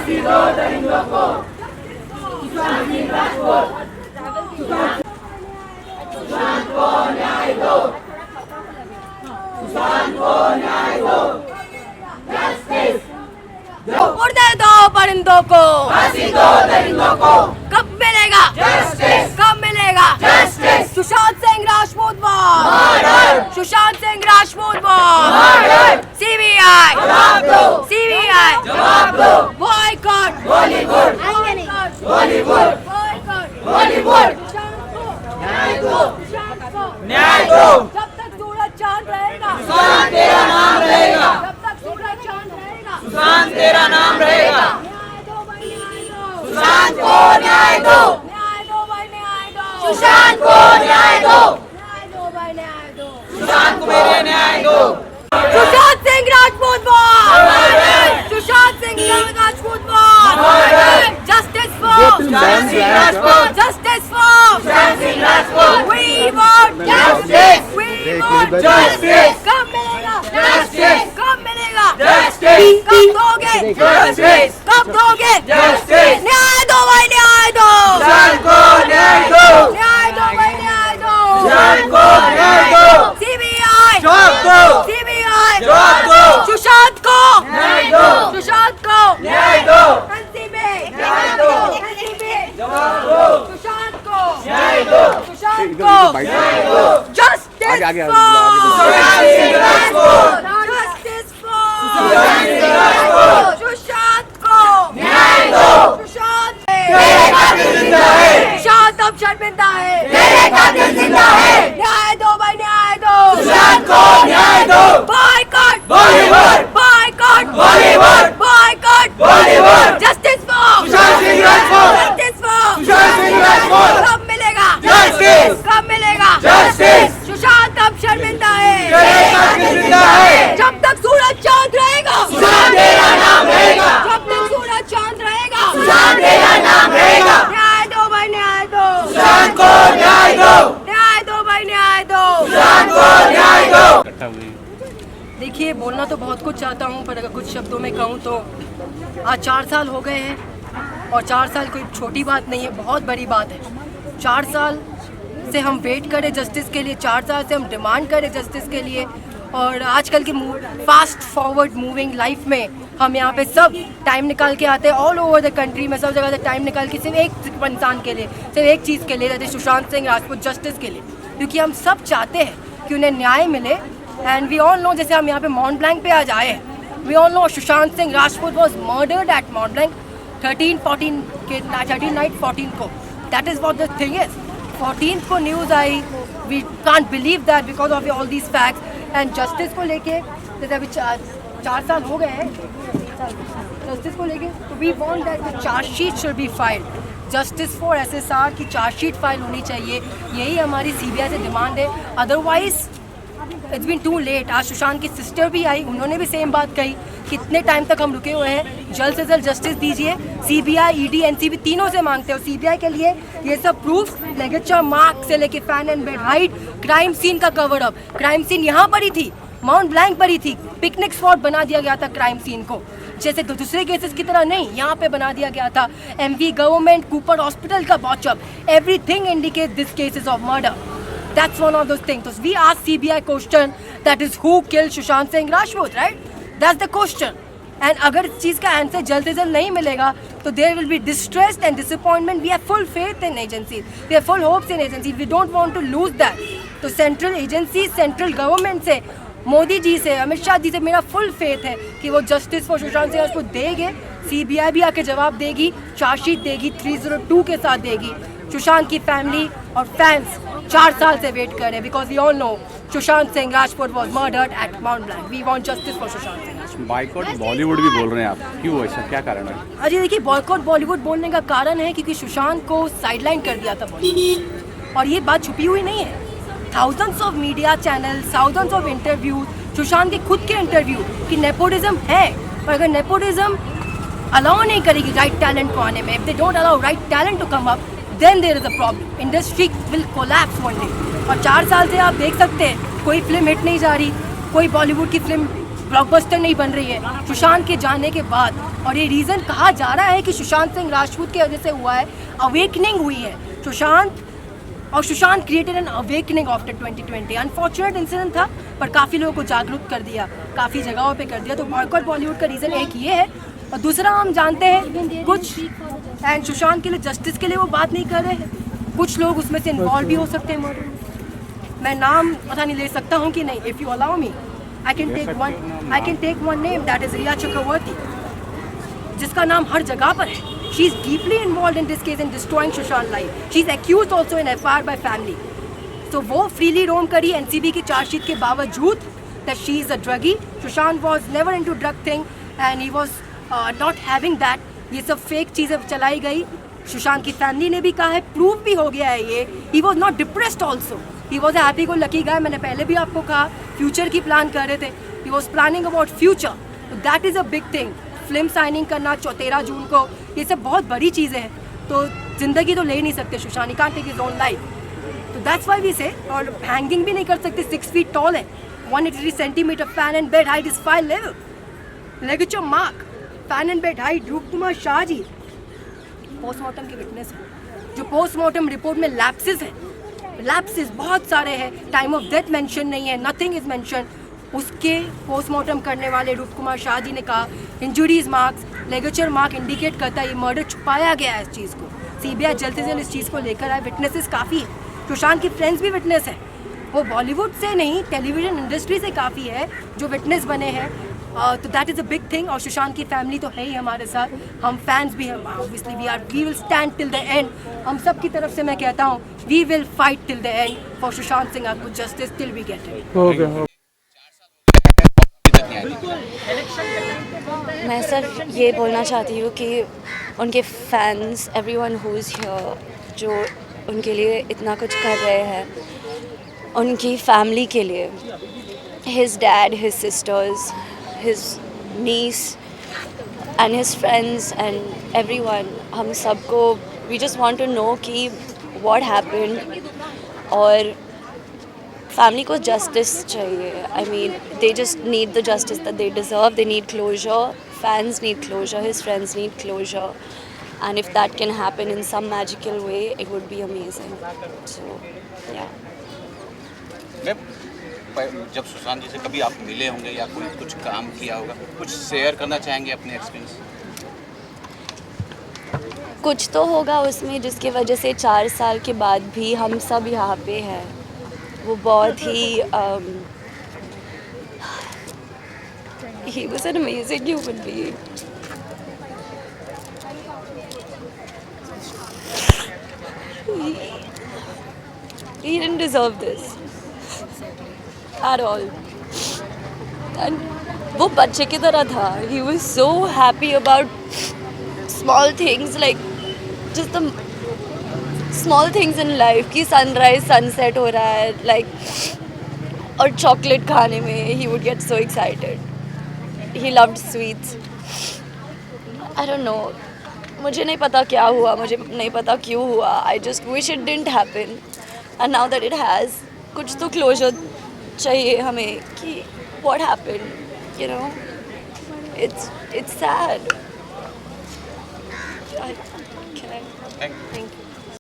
फांसी दो दरिंदों को, सुशांत सिंह राजपूत, सुशांत को न्याय दो, सुशांत को न्याय दो, जस्टिस उड़ने दो परिंदों को, फांसी दो दरिंदों को, कब मिलेगा जस्टिस, कब मिलेगा justice, Sushant Singh Rajput murder, Sushant Singh Rajput murder, CBI जवाब दो, सीबीआई जवाब दो, बॉयकॉट बॉलीवुड, बॉलीवुड, बॉलीवुड, न्याय दो, न्याय दो, जब तक सूरज चांद रहेगा सुशांत तेरा नाम रहेगा, जब तक सूरज चांद रहेगा सुशांत तेरा नाम रहेगा, न्याय दो भाई न्याय दो, सुशांत को न्याय दो, न्याय दो भाई न्याय दो, सुशांत को न्याय दो, न्याय दो भाई न्याय दो, सुशांत को मेरे न्याय दो, Sushant Singh Rajput Sushant Singh Rajput justice for Sushant Singh Rajput, justice for Sushant Singh Rajput, we want Justice! We want Justice! कब मिलेगा Justice! कब मिलेगा Justice! कब दोगे Justice! कब दोगे Justice! न्याय दो भाई न्याय दो सुशांत को न्याय दो, न्याय दो भाई न्याय दो सुशांत को न्याय दो, सीबीआई जवाब दो, सीबीआई जवाब दो, सुशांत को न्याय दो, सुशांत को न्याय दो, एनसीबी न्याय दो, एनसीबी जवाब दो, सुशांत को न्याय दो, सुशांत को न्याय दो, जस्टिस सुशांत सिंह राजपूत, जस्टिस सुशांत सिंह राजपूत, सुशांत को न्याय दो, सुशांत तेरे कातिल जिंदा है, सुशांत अब शर्मिंदा है तेरे कातिल जिंदा है, न्याय दो भाई न्याय दो सुशांत को न्याय दो, boycott Bollywood, boycott Bollywood, boycott Bollywood, justice for Sushant Singh Rajput, justice for Sushant Singh Rajput, कब मिलेगा Justice! कब मिलेगा Justice! सुशांत अब शर्मिंदा है तेरे कातिल जिंदा है, जब तक सूरज चांद रहेगा सुशांत तेरा नाम रहेगा, जब तक सूरज चांद रहेगा सुशांत तेरा नाम रहेगा, न्याय दो भाई न्याय दो सुशांत को न्याय दो, न्याय दो भाई न्याय दो सुशांत को न्याय दो। देखिए बोलना तो बहुत कुछ चाहता हूँ पर अगर कुछ शब्दों में कहूँ तो आज 4 साल हो गए हैं और 4 साल कोई छोटी बात नहीं है, बहुत बड़ी बात है। 4 साल से हम वेट करें जस्टिस के लिए, 4 साल से हम डिमांड करें जस्टिस के लिए और आजकल की फास्ट फॉरवर्ड मूविंग लाइफ में हम यहाँ पे सब टाइम निकाल के आते हैं ऑल ओवर द कंट्री में, सब जगह से टाइम निकाल के सिर्फ एक इंसान के लिए, सिर्फ एक चीज़ के लिए, that is Sushant Singh Rajput justice के लिए, क्योंकि हम सब चाहते हैं कि उन्हें न्याय मिले। एंड वी ऑल नो, जैसे हम यहाँ पे माउंट ब्लैंक पे आज आए हैं, we all know Sushant Singh Rajput was murdered at Mont Blanc 13 night 14 को, that is what the thing is. 14 को न्यूज़ आई, we can't believe that because of all these facts. And justice को लेके जैसे अभी 4 साल हो गए हैं जस्टिस को लेके, तो we want that the chargesheet should be filed, justice for SSR की चार्जशीट फाइल होनी चाहिए, यही हमारी सीबीआई से डिमांड है। Otherwise it's been too late. आज सुशांत की सिस्टर भी आई, उन्होंने भी सेम बात कही, कितने टाइम तक हम रुके हुए हैं, जल्द से जल्द जस्टिस दीजिए। सीबीआई, ईडी, एनसीबी तीनों से मांगते हैं और सीबीआई के लिए ये सब प्रूफ, लिगेचर मार्क से लेके fan and bed height, crime scene का कवर अप, क्राइम सीन यहाँ पर ही थी, माउंट ब्लैंक पर ही थी, पिकनिक स्पॉट बना दिया गया था क्राइम सीन को, जैसे दूसरे केसेस की तरह नहीं, यहाँ पे बना दिया गया था। एमवी गवर्नमेंट, कूपर हॉस्पिटल का botch up, everything indicate this cases of murder. That's one of those things. So we ask CBI question, that is who killed Sushant Singh Rajput, right? That's the question. And अगर इस चीज़ का answer जल्द से जल्द नहीं मिलेगा तो there will be distress and disappointment. We have full faith in agencies. We have full hopes in agencies. We don't want to lose that. तो सेंट्रल एजेंसी, सेंट्रल गवर्नमेंट से, मोदी जी से, अमित शाह जी से मेरा फुल फेथ है कि वो जस्टिस फॉर सुशांत सिंह राजपूत देंगे। CBI भी आके जवाब देगी, चार्जशीट देगी, 302 के साथ देगी। सुशांत की फैमिली और फैंस 4 साल से वेट कर रहे हैं, because we all know Sushant Singh Rajput was murdered at Mont Blanc. We want justice for Sushant Singh Rajput. Boycott Bollywood भी बोल रहे हैं आप, क्यों ऐसा, क्या कारण है? अजय देखिए, बॉयकॉट बॉलीवुड बोलने का कारण है क्योंकि सुशांत को साइडलाइन कर दिया था बॉलीवुड, और ये बात छुपी हुई नहीं है। Thousands of media channel, thousands of interview, Sushant के खुद के इंटरव्यू कि नेपोटिज्म है, और अगर नेपोटिज्म अलाउ नहीं करेगी राइट टैलेंट को आने में, if they don't allow right talent to come up, then there is a problem. Industry will collapse one day. और 4 साल से आप देख सकते हैं कोई फिल्म हिट नहीं जा रही, कोई बॉलीवुड की फिल्म ब्लॉकबस्टर नहीं बन रही है सुशांत के जाने के बाद। और ये रीज़न कहा जा रहा है कि सुशांत सिंह राजपूत की वजह से हुआ है, अवेकनिंग हुई है Sushant created an awakening after 2020। Unfortunate incident था, पर काफ़ी लोगों को जागरूक कर दिया, काफ़ी जगहों पे कर दिया। तो बॉयकॉट बॉलीवुड का रीज़न एक ये है, और दूसरा हम जानते हैं कुछ एंड सुशांत के लिए जस्टिस के लिए वो बात नहीं कर रहे हैं, कुछ लोग उसमें से इन्वॉल्व भी हो सकते हैं मर्डर में। मैं नाम पता नहीं ले सकता हूँ कि नहीं, if you allow me I can take one name, that is Rhea Chakraborty, जिसका नाम हर जगह पर है। She is deeply involve in this case in destroying Sushant life. She is accuse also in FIR by family. तो वो फ्रीली रोम करी NCB की चार्जशीट के बावजूद that she is a druggie. Sushant was never in to drug thing and he was not having that. ये सब fake चीज़ें चलाई गई। सुशांत की फैमिली ने भी कहा है, प्रूव भी हो गया है ये। ही was not depressed also, he was a happy go lucky guy. मैंने पहले भी आपको कहा फ्यूचर की प्लान कर रहे थे, he was planning about future. तो that is a big thing. Film signing करना 13 जून को, ये सब बहुत बड़ी चीज़ें हैं। तो ज़िंदगी तो ले नहीं सकते Sushant, he can't take his own life. तो दैट्स व्हाई वी से, और हैंगिंग भी नहीं कर सकते। 6 फीट टॉल है, 183 centimetre, fan and bed height is 5 level, ligature mark, fan and bed height. Roop Kumar Shah ji postmortem के विटनेस है। जो पोस्टमार्टम रिपोर्ट में लैप्सेस बहुत सारे हैं, टाइम ऑफ डेथ मेंशन नहीं है, नथिंग इज मेंशन। उसके पोस्टमार्टम करने वाले रूप कुमार शाह जी ने कहा इंजुरीज मार्क्स, लिगाचर मार्क इंडिकेट करता है ये मर्डर छुपाया गया है। इस चीज़ को CBI जल्द से जल्द इस चीज़ को लेकर आए। विटनेसेस काफ़ी है, सुशांत के फ्रेंड्स भी विटनेस है, वो बॉलीवुड से नहीं टेलीविजन इंडस्ट्री से काफ़ी है जो विटनेस बने हैं। तो that is a big thing. और सुशांत की फैमिली तो है ही हमारे साथ, हम फैंस भी हैं obviously. We will stand till the end. हम सब की तरफ से मैं कहता हूँ we will fight till the end for Sushant Singh Rajput justice till we get it. मैं सर ये बोलना चाहती हूँ कि उनके fans, everyone who is here, जो उनके लिए इतना कुछ कर रहे हैं, उनकी फैमिली के लिए, his dad, his sisters, his niece and his friends and everyone, हम सबको we just want to know कि what happened, और फैमिली को जस्टिस चाहिए। I mean they just need the justice that they deserve, they need closure, fans need closure, his friends need closure, and if that can happen in some magical way it would be amazing. So yeah जब सुशांत जी से कभी आप मिले होंगे या कोई कुछ काम किया होगा, कुछ शेयर करना चाहेंगे अपने एक्सपीरियंस? कुछ तो होगा उसमें जिसकी वजह से 4 साल के बाद भी हम सब यहाँ पे हैं। वो बहुत ही he was an amazing human being. He didn't deserve this at all. And वो बच्चे की तरह था. He was so happy about small things, like just the small things in life, कि sunrise sunset हो रहा है, like, और chocolate खाने में he would get so excited. He loved sweets. I don't know, मुझे नहीं पता क्या हुआ, मुझे नहीं पता क्यों हुआ. I just wish it didn't happen, and now that it has, कुछ तो closure चाहिए हमें कि what happened, you know. It's sad. Can I? Thank you.